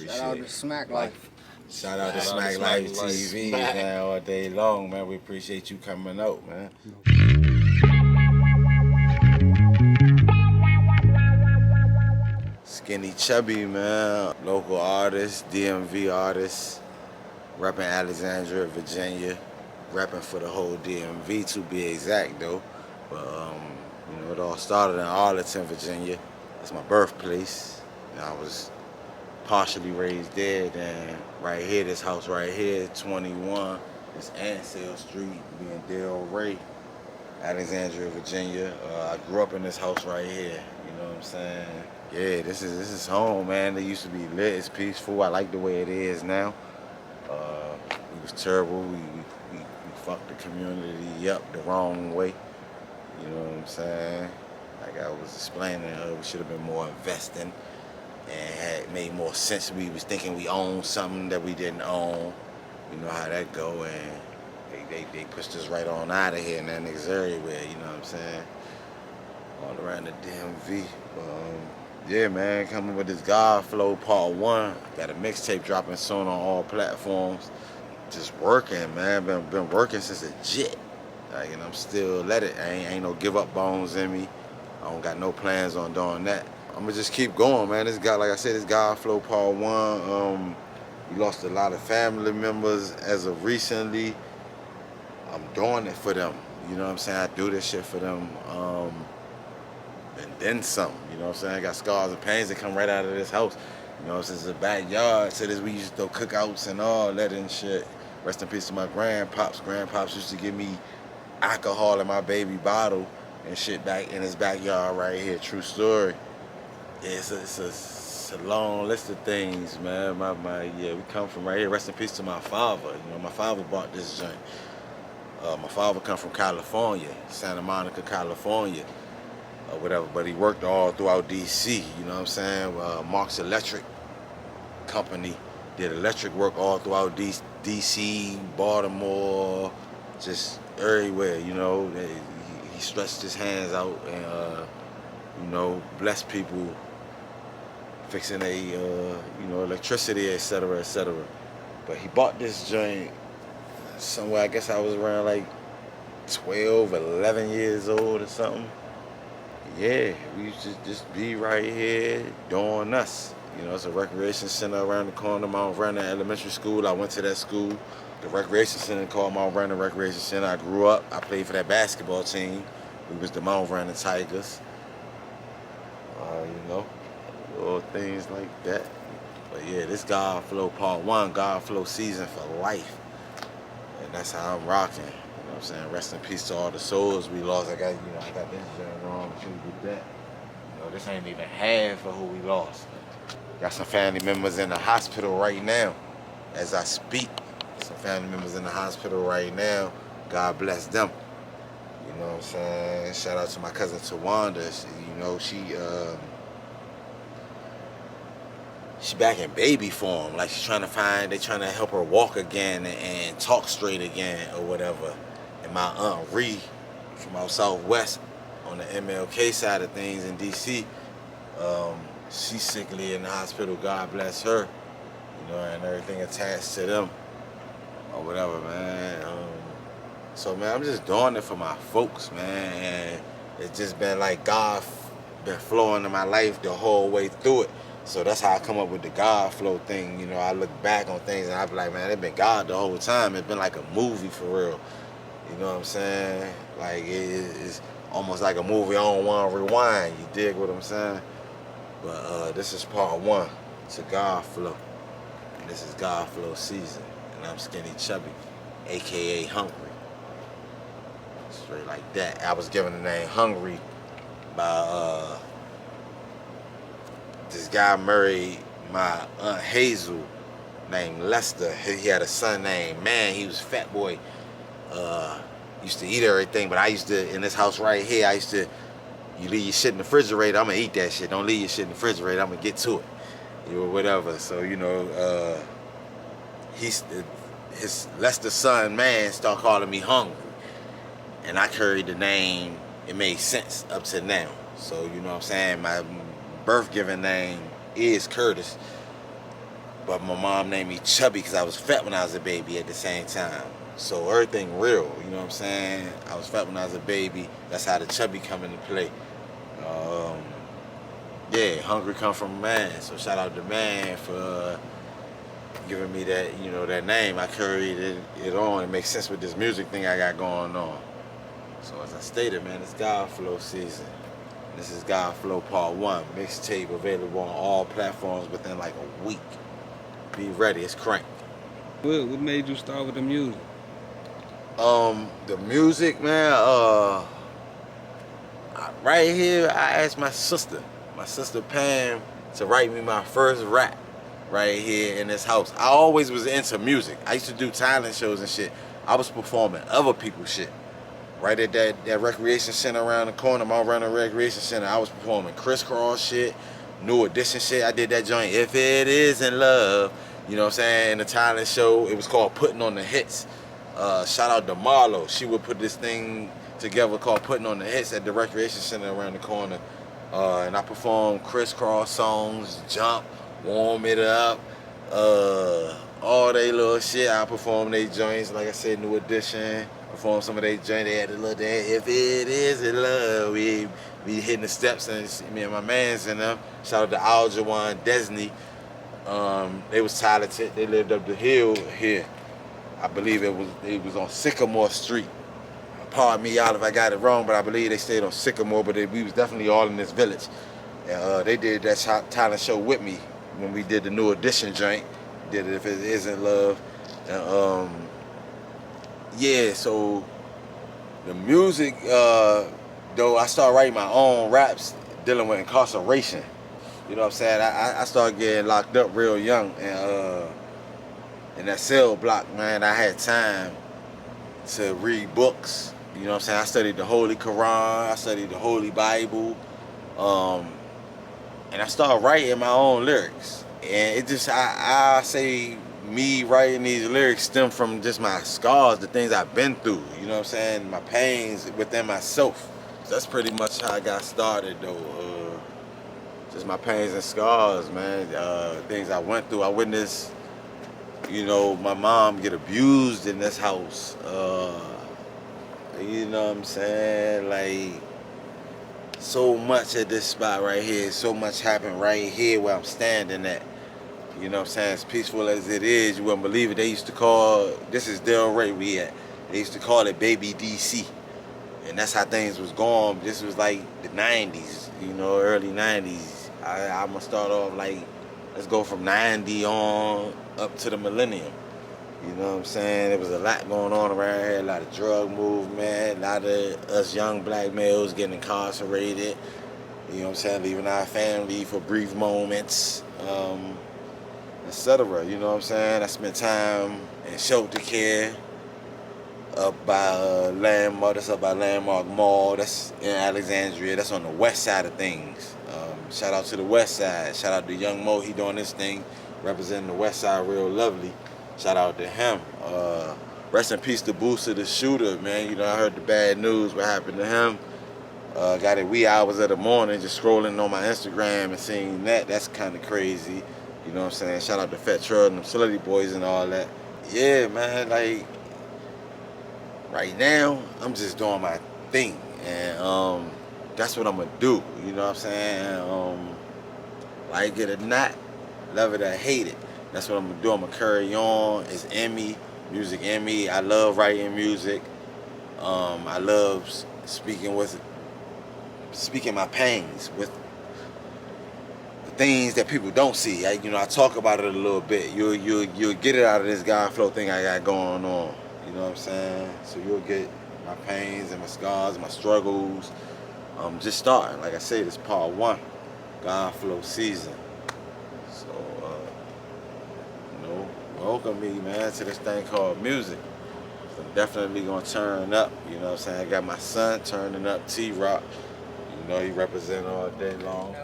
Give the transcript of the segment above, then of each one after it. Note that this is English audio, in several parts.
Shout out to Smack Life. Shout out to Smack Life TV, man, all day long, man. We appreciate you coming out, man. Skinny Chubby, man, local artist, DMV artist, repping Alexandria, Virginia, repping for the whole DMV to be exact though. But you know, it all started in Arlington, Virginia. That's my birthplace. And I was partially raised there. Then right here, this house right here, 21, this Ansel Street, being Del Ray, Alexandria, Virginia. I grew up in this house right here. You know what I'm saying? Yeah, this is home, man. It used to be lit, it's peaceful. I like the way it is now. It was terrible. We fucked the community up the wrong way. You know what I'm saying? Like I was explaining, we should have been more investing and had made more sense. We was thinking we owned something that we didn't own. You know how that go, and they pushed us right on out of here in that niggas everywhere. You know what I'm saying? All around the DMV. Yeah, man, coming with this God Flow Part 1. Got a mixtape dropping soon on all platforms. Just working, man. Been working since a jit. Like, and I'm still let it. Ain't no give up bones in me. I don't got no plans on doing that. I'm gonna just keep going, man. This guy, like I said, this God Flow Part 1. We lost a lot of family members as of recently. I'm doing it for them. You know what I'm saying? I do this shit for them. And then some, you know what I'm saying? I got scars and pains that come right out of this house. You know, since the backyard, to this we used to throw cookouts and all that and shit. Rest in peace to my grandpops. Grandpops used to give me alcohol in my baby bottle and shit back in his backyard right here. True story. Yeah, it's a long list of things, man. Yeah, we come from right here. Rest in peace to my father. You know, my father bought this joint. My father come from California, Santa Monica, California. Or whatever, but he worked all throughout DC, you know what I'm saying? Mark's Electric Company did electric work all throughout DC, Baltimore, just everywhere, you know. He stretched his hands out and, you know, blessed people fixing electricity, et cetera, et cetera. But he bought this joint somewhere, I guess I was around like 12, 11 years old or something. Yeah, we used to just be right here doing us. You know, it's a recreation center around the corner, Mount Vernon Elementary School. I went to that school. The recreation center called Mount Vernon Recreation Center. I grew up. I played for that basketball team. We was the Mount Vernon Tigers. You know, little things like that. But yeah, this God Flow Part 1, God Flow season for life. And that's how I'm rocking. You know what I'm saying? Rest in peace to all the souls we lost. I got this joint wrong too with that. You know, this ain't even half of who we lost. Got some family members in the hospital right now as I speak. Some family members in the hospital right now. God bless them. You know what I'm saying? Shout out to my cousin Tawanda. You know, she back in baby form. Like they trying to help her walk again and talk straight again or whatever. And my Aunt Ree from out Southwest on the MLK side of things in DC, she's sickly in the hospital, God bless her, you know, and everything attached to them or whatever, man. So, man, I'm just doing it for my folks, man, and it's just been like God been flowing in my life the whole way through it. So that's how I come up with the God Flow thing. You know, I look back on things and I be like, man, it's been God the whole time. It's been like a movie for real. You know what I'm saying? Like, it's almost like a movie I don't want to rewind. You dig what I'm saying? But this is part 1 to God Flow. And this is God Flow season. And I'm Skinny Chubby, a.k.a. Hungry. Straight like that. I was given the name Hungry by this guy married my Aunt Hazel named Lester. He had a son named Man. He was fat boy. Used to eat everything, but I used to, in this house right here, you leave your shit in the refrigerator, I'm gonna eat that shit. Don't leave your shit in the refrigerator, I'm gonna get to it. You know, whatever. So, you know, his Lester's son, Man, started calling me Hungry. And I carried the name, it made sense up to now. So, you know what I'm saying? My birth given name is Curtis. but my mom named me Chubby because I was fat when I was a baby at the same time. So everything real, you know what I'm saying? I was fat when I was a baby. That's how the Chubby come into play. Yeah, hungry come from a man. So shout out to man for giving me that, you know, that name. I carried it on. It makes sense with this music thing I got going on. So as I stated, man, it's God Flow season. This is God Flow Part 1. Mixtape available on all platforms within like a week. Be ready, it's crank. What made you start with the music? The music, man, right here, I asked my sister Pam, to write me my first rap right here in this house. I always was into music. I used to do talent shows and shit. I was performing other people's shit. Right at that recreation center around the corner, my running recreation center, I was performing crisscross shit, New Edition shit. I did that joint, If It Isn't Love, you know what I'm saying, in the talent show. It was called Putting on the Hits. Shout out to Marlo. She would put this thing together called Putting on the Hits at the recreation center around the corner. And I performed crisscross songs, Jump, Warm It Up, all they little shit. I performed they joints, like I said, New Edition. Performed some of they joints. They had a little dance. If it is in love, we hitting the steps, and me and my mans in them. Shout out to Aljawan, Desney. They was talented. They lived up the hill here. I believe it was on Sycamore Street. Pardon me out if I got it wrong, but I believe they stayed on Sycamore, but we was definitely all in this village. And they did that talent show with me when we did the New Edition joint. Did it If It Isn't Love. And, yeah, so the music, though, I started writing my own raps dealing with incarceration. You know what I'm saying? I started getting locked up real young, and in that cell block, man, I had time to read books. You know what I'm saying? I studied the Holy Quran, I studied the Holy Bible, and I started writing my own lyrics. And it just, I say me writing these lyrics stem from just my scars, the things I've been through, you know what I'm saying? My pains within myself. So that's pretty much how I got started, though. Just my pains and scars, man. Things I went through. I witnessed, you know, my mom get abused in this house. You know what I'm saying? Like, so much at this spot right here. So much happened right here where I'm standing at. You know what I'm saying? As peaceful as it is, you wouldn't believe it. They used to call, this is Delray we at. They used to call it Baby DC. And that's how things was going. This was like the 90s, you know, early 90s. I'm going to start off like, let's go from 90 on up to the millennium. You know what I'm saying? There was a lot going on around here, a lot of drug movement, a lot of us young black males getting incarcerated, you know what I'm saying, leaving our family for brief moments, etc. You know what I'm saying? I spent time in shelter care up by Landmark, that's up by Landmark Mall, that's in Alexandria, that's on the west side of things. Shout out to the west side, shout out to Young Mo, he doing this thing, representing the west side real lovely. Shout out to him. Rest in peace to Booster, the shooter, man. You know, I heard the bad news, what happened to him. Got it wee hours of the morning, just scrolling on my Instagram and seeing that. That's kind of crazy. You know what I'm saying? Shout out to Fat Trud and them Facility Boys and all that. Yeah, man, like, right now, I'm just doing my thing. And that's what I'm going to do. You know what I'm saying? Like it or not, love it or hate it. That's what I'm gonna do. I'm gonna carry on. It's in me, music in me. I love writing music. I love speaking my pains with the things that people don't see. I talk about it a little bit. You'll get it out of this God Flow thing I got going on. You know what I'm saying? So you'll get my pains and my scars, my struggles. Just starting. Like I said, it's part 1, God Flow season. Welcome me, man, to this thing called music. So I'm definitely gonna turn up, you know what I'm saying? I got my son turning up, T-Rock. You know, he represent all day long.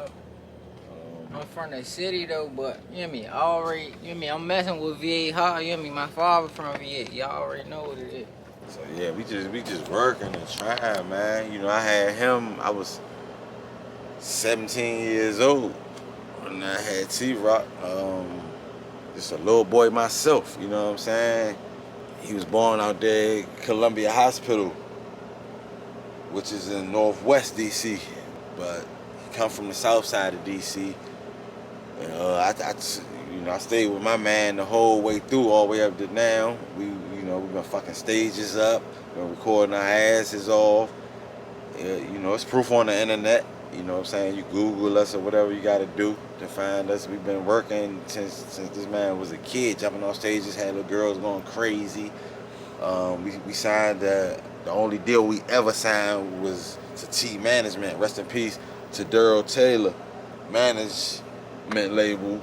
I'm from the city though, but you know me, I'm messing with VA High, you know me, my father from VA, y'all already know what it is. So yeah, we just working and trying, man. You know, I had him, I was 17 years old when I had T-Rock. just a little boy myself, you know what I'm saying? He was born out there at Columbia Hospital, which is in Northwest DC, but he come from the south side of DC. And I stayed with my man the whole way through, all the way up to now. We've been fucking stages up, been recording our asses off. It's proof on the internet. You know what I'm saying? You Google us or whatever you got to do to find us. We've been working since this man was a kid, jumping off stages, had little girls going crazy. We signed the only deal we ever signed was to T Management. Rest in peace to Daryl Taylor Management label.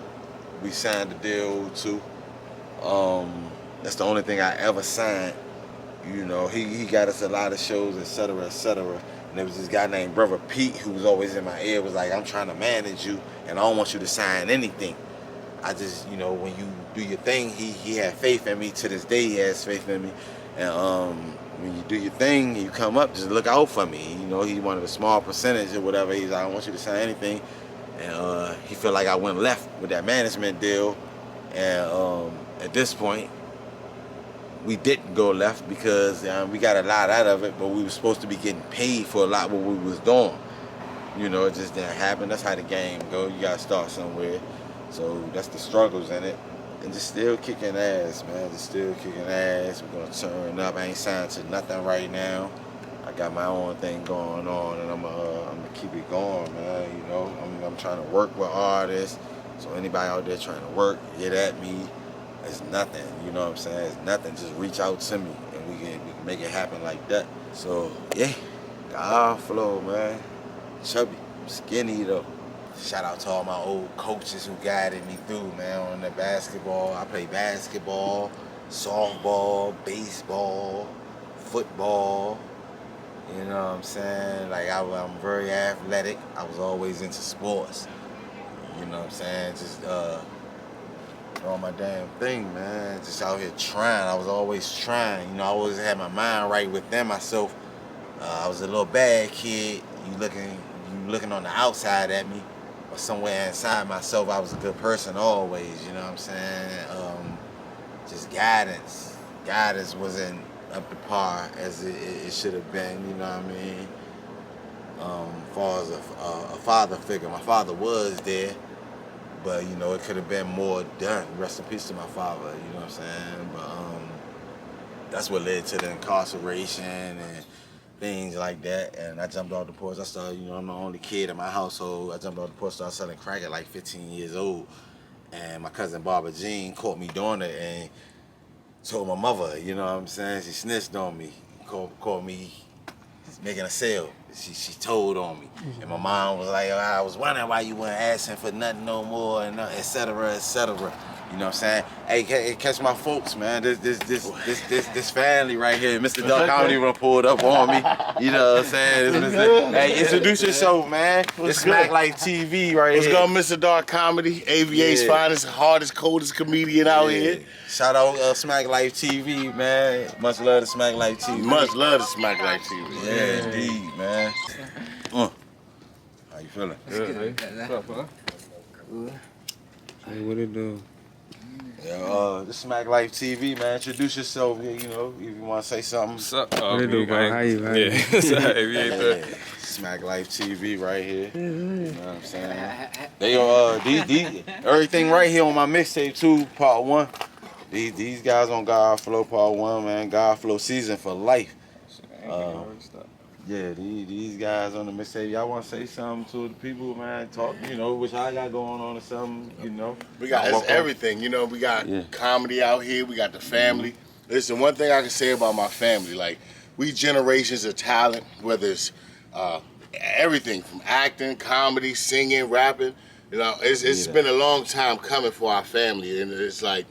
We signed the deal to. That's the only thing I ever signed. You know, he got us a lot of shows, etc., etc. And there was this guy named Brother Pete who was always in my ear, was like, I'm trying to manage you and I don't want you to sign anything. I just, when you do your thing, he had faith in me. To this day, he has faith in me. And when you do your thing, you come up, just look out for me. He wanted a small percentage or whatever. He's like, I don't want you to sign anything. And he felt like I went left with that management deal. And at this point, we didn't go left because we got a lot out of it, but we were supposed to be getting paid for a lot what we was doing. It just didn't happen. That's how the game go. You gotta start somewhere. So that's the struggles in it. And just still kicking ass, man. Just still kicking ass. We're gonna turn up. I ain't signed to nothing right now. I got my own thing going on, and I'm gonna keep it going, man. I'm trying to work with artists. So anybody out there trying to work, get at me. It's nothing, you know what I'm saying? It's nothing. Just reach out to me and we can make it happen like that. So yeah, God flow, man. Chubby, skinny though. Shout out to all my old coaches who guided me through, man, on the basketball. I played basketball, softball, baseball, football. You know what I'm saying? Like I'm very athletic. I was always into sports. You know what I'm saying? Just on my damn thing, man. Just out here trying. I was always trying. I always had my mind right within myself. I was a little bad kid. You looking on the outside at me, but somewhere inside myself, I was a good person always. You know what I'm saying? Just guidance. Guidance wasn't up to par as it should have been. You know what I mean? As far as a father figure, my father was there. But, it could have been more done. Rest in peace to my father, you know what I'm saying? But that's what led to the incarceration and things like that. And I jumped off the porch. I started, I'm the only kid in my household. I jumped off the porch, started selling crack at like 15 years old. And my cousin Barbara Jean caught me doing it and told my mother, you know what I'm saying? She snitched on me, caught me making a sale. She told on me. And my mom was like, I was wondering why you weren't asking for nothing no more, and et cetera, et cetera. You know what I'm saying? Hey, catch my folks, man. This family right here, Mr. Dark Comedy even pulled up on me. You know what I'm saying? Hey, introduce yourself, man. It's Smack Life TV right here. What's going, Mr. Dark Comedy? AVA's finest, hardest, coldest comedian out here. Shout out Smack Life TV, man. Much love to Smack Life TV. Much love to Smack Life TV. Yeah, indeed, man. How you feeling? Good, hey. What's up, huh? Good. Hey, what it do? Yeah, this Smack Life TV, man. Introduce yourself, if you want to say something. What's up? What it do, bro? How you? Yeah. Smack Life TV right here. You know what I'm saying? They everything right here on my mixtape too, part 1. These guys on God Flow part 1, man. God Flow season for life. Yeah, these guys on the mixtape. Y'all want to say something to the people, man? Talk, what y'all got going on or something, We got it's everything, we got comedy out here. We got the family. Listen, one thing I can say about my family, like, we generations of talent, whether it's everything from acting, comedy, singing, rapping. It's been a long time coming for our family, and it's like,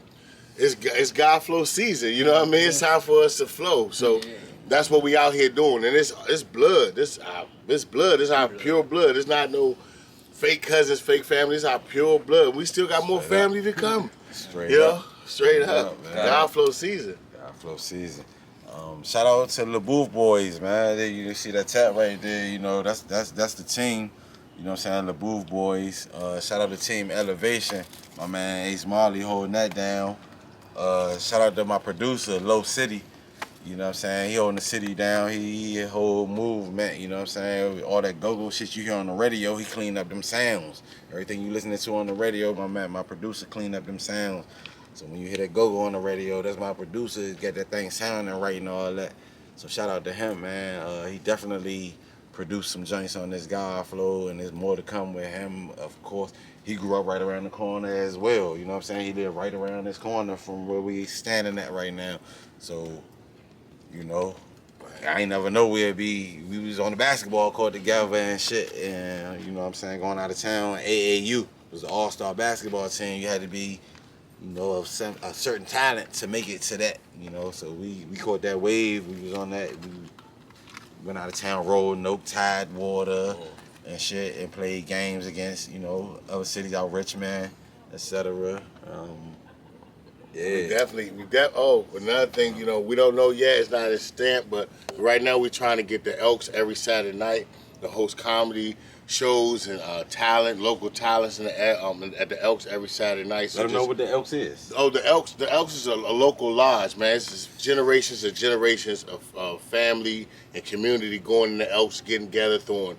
it's God Flow season, you know what I mean? It's time for us to flow, so that's what we out here doing, and it's blood. This blood. This our pure blood. It's not no fake cousins, fake family. It's our pure blood. We still got more family to come. Straight up. Straight up. God Flow season. God Flow season. Shout out to the Booth Boys, man. You see that tap right there. That's the team. You know what I'm saying? The Booth Boys. Shout out to Team Elevation. My man Ace Marley holding that down. Shout out to my producer, Low City. You know what I'm saying? He holding the city down. He a whole movement, you know what I'm saying? All that go-go shit you hear on the radio, he cleaned up them sounds. Everything you listening to on the radio, my producer cleaned up them sounds. So when you hear that go-go on the radio, that's my producer, get that thing sounding right and all that. So shout out to him, man. He definitely produced some joints on this God Flow, and there's more to come with him, of course. He grew up right around the corner as well, you know what I'm saying? He lived right around this corner from where we standing at right now. So, you know, I ain't never know where'd be. We was on the basketball court together and shit, and you know what I'm saying, going out of town. AAU was the all-star basketball team. You had to be, you know, of a certain talent to make it to that, you know. So we caught that wave. We was on that. We went out of town, rode Noke Tidewater and shit, and played games against, you know, other cities out Richmond, etc. Yeah. Another thing, you know, we don't know yet. It's not a stamp, but right now we're trying to get the Elks every Saturday night to host comedy shows and local talents at the Elks every Saturday night. So let them know what the Elks is. Oh, the Elks is a local lodge, man. It's just generations and generations of family and community going in the Elks, getting together, throwing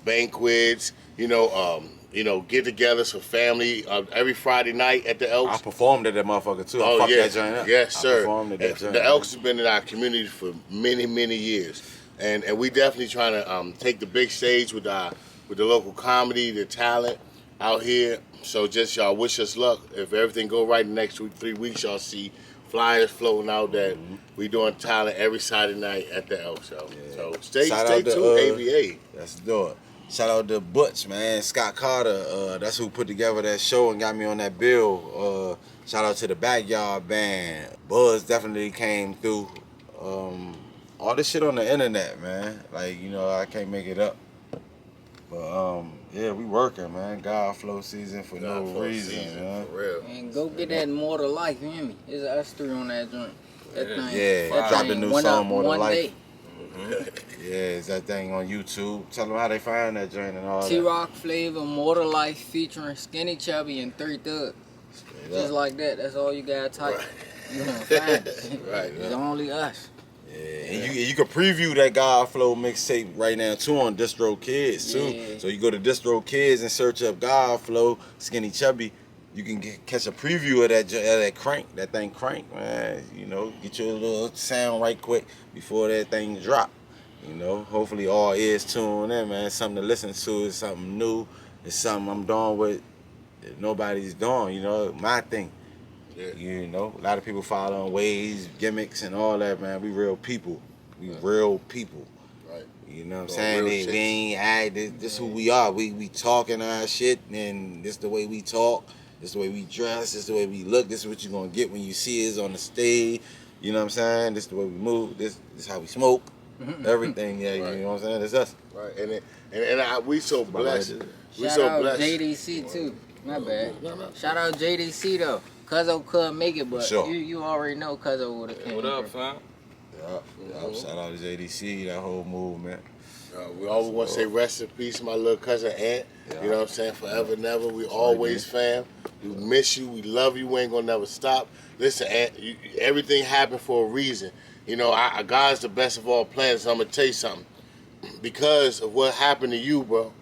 banquets, get-togethers for family every Friday night at the Elks. I performed at that motherfucker too. I fucked that joint up. Yes, sir. I performed at that joint. The Elks has been in our community for many, many years, and we definitely trying to take the big stage with the local comedy, the talent out here. So just y'all wish us luck. If everything go right in the next 3 weeks, y'all see flyers floating out that we doing talent every Saturday night at the Elks. So stay tuned, AVA. Let's do it. Shout out to Butch, man. Scott Carter, that's who put together that show and got me on that bill. Shout out to the Backyard Band. Buzz definitely came through. All this shit on the internet, man. Like, you know, I can't make it up. But, yeah, we working, man. God Flow season for no reason, man. For real. And go get that More to Life, you hear me? It's us three on that joint. That thing. Yeah, dropped a new song, More to Life. Day. Yeah, is that thing on YouTube? Tell them how they find that joint and all that. T-Rock Flavor, More to Life featuring Skinny Chubby and 3 Thugs. Just like that. That's all you gotta type. Right. You gonna find it. Right. It's only us. Yeah, and you can preview that God Flow mixtape right now too on Distro Kids too. Yeah. So you go to Distro Kids and search up God Flow, Skinny Chubby. You can catch a preview of that crank, that thing crank, man. You know, get your little sound right quick before that thing drop. You know, hopefully all ears tune in, man. It's something to listen to. It's something new. It's something I'm doing with nobody's doing. You know, my thing. Yeah. You know, a lot of people following ways, gimmicks, and all that, man. We real people. We real people. Right. You know what I'm saying? We ain't act. This who we are. We talking our shit, and this the way we talk. This the way we dress. This the way we look. This is what you're gonna get when you see us on the stage. You know what I'm saying? This the way we move. This how we smoke. Everything, yeah. Right. You know what I'm saying? It's us. Right. And we so blessed. We Shout so out blessed. JDC too. My bad. No. Shout out JDC though. Cuzzo couldn't make it, but sure. you already know Cuzzo would have came. What up, fam? Yeah. Shout out to JDC, that whole movement. We always want to say rest in peace, my little cousin Aunt. Yeah. You know what I'm saying? Forever, never. We always fam. We miss you. We love you. We ain't gonna never stop. Listen, Aunt, everything happened for a reason. You know, God's the best of all plans. So I'm gonna tell you something. Because of what happened to you, bro.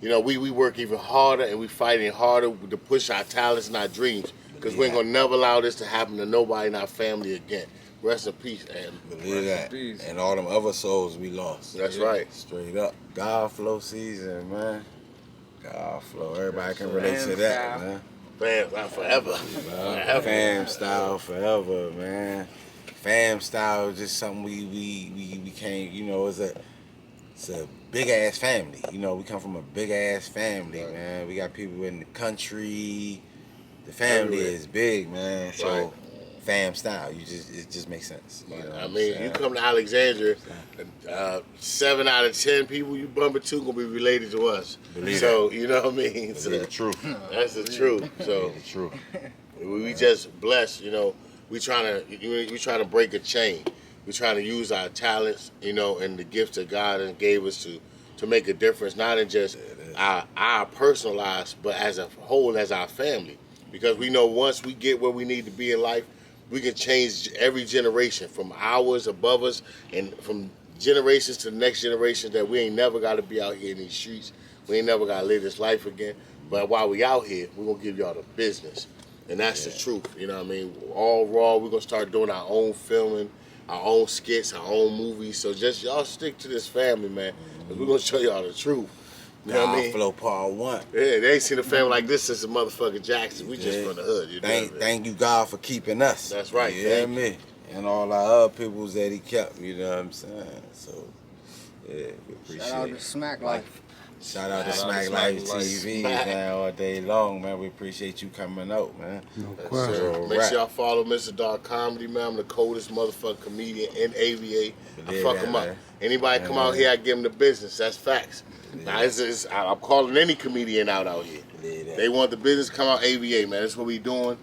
You know, we work even harder and we fighting harder to push our talents and our dreams. Because we ain't gonna never allow this to happen to nobody in our family again. Rest in peace, Aunt. Believe that. And all them other souls we lost. That's right. Straight up. God Flow season, man. God Flow. Everybody can relate to that, man. Fam, forever. Fam style forever, man. Fam style is just something we came, you know, it's a big ass family. You know, we come from a big ass family, man. We got people in the country. The family is big, man. So fam style, it just makes sense. You know I mean, you come to Alexandria, 7 out of 10 people you bump into gonna be related to us. So you know what I mean. So, the truth. That's the truth. So the truth. We just blessed. You know, we trying to break a chain. We trying to use our talents, you know, and the gifts that God gave us to make a difference, not in just our personal lives, but as a whole, as our family. Because we know once we get where we need to be in life, we can change every generation from ours, above us, and from generations to the next generation, that we ain't never got to be out here in these streets. We ain't never got to live this life again. But while we out here, we're going to give y'all the business. And that's the truth, you know what I mean? All raw, we're going to start doing our own filming, our own skits, our own movies. So just y'all stick to this family, man. Because we're going to show y'all the truth. You know what I mean? Flow Part 1. Yeah, they ain't seen a family like this since the motherfucking Jackson. We just from the hood. You know thank you, God, for keeping us. That's right. You hear me? And all our other peoples that he kept, you know what I'm saying? So, yeah, we appreciate it. Shout out to Smack Life. Shout out to Smack Life TV, man, all day long, man. We appreciate you coming out, man. No question. Make sure y'all follow Mr. Dark Comedy, man. I'm the coldest motherfucking comedian in AVA. I fuck him up. Anybody come out here, I give him the business. That's facts. Now, I'm calling any comedian out here. They want the business, come out AVA, man. That's what we doing.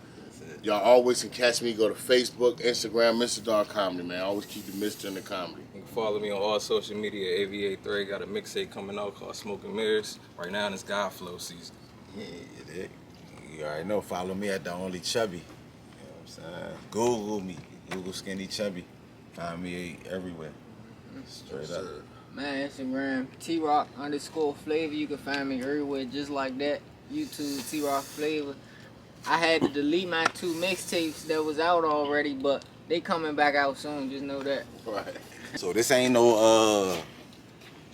Y'all always can catch me. Go to Facebook, Instagram, Mr. Dark Comedy, man. I always keep the Mr. in the comedy. You can follow me on all social media, AVA 3. Got a mixtape coming out called Smoke and Mirrors. Right now, it's God Flow season. Yeah, you already know. Follow me at The Only Chubby. You know what I'm saying? Google me. Google Skinny Chubby. Find me everywhere. Straight up. Man, Instagram, T-Rock_Flavor. You can find me everywhere just like that. YouTube, T-Rock Flavor. I had to delete my 2 mixtapes that was out already, but they coming back out soon. Just know that. Right. So this ain't no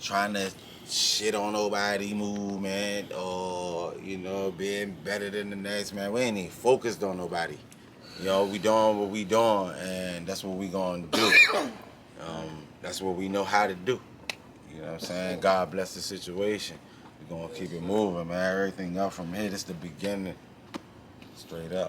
trying to shit on nobody movement or, you know, being better than the next, man. We ain't even focused on nobody. You know, we doing what we doing, and that's what we gonna do. That's what we know how to do. You know what I'm saying? God bless the situation. We gonna keep it moving, man. Everything up from here, this the beginning. Straight up.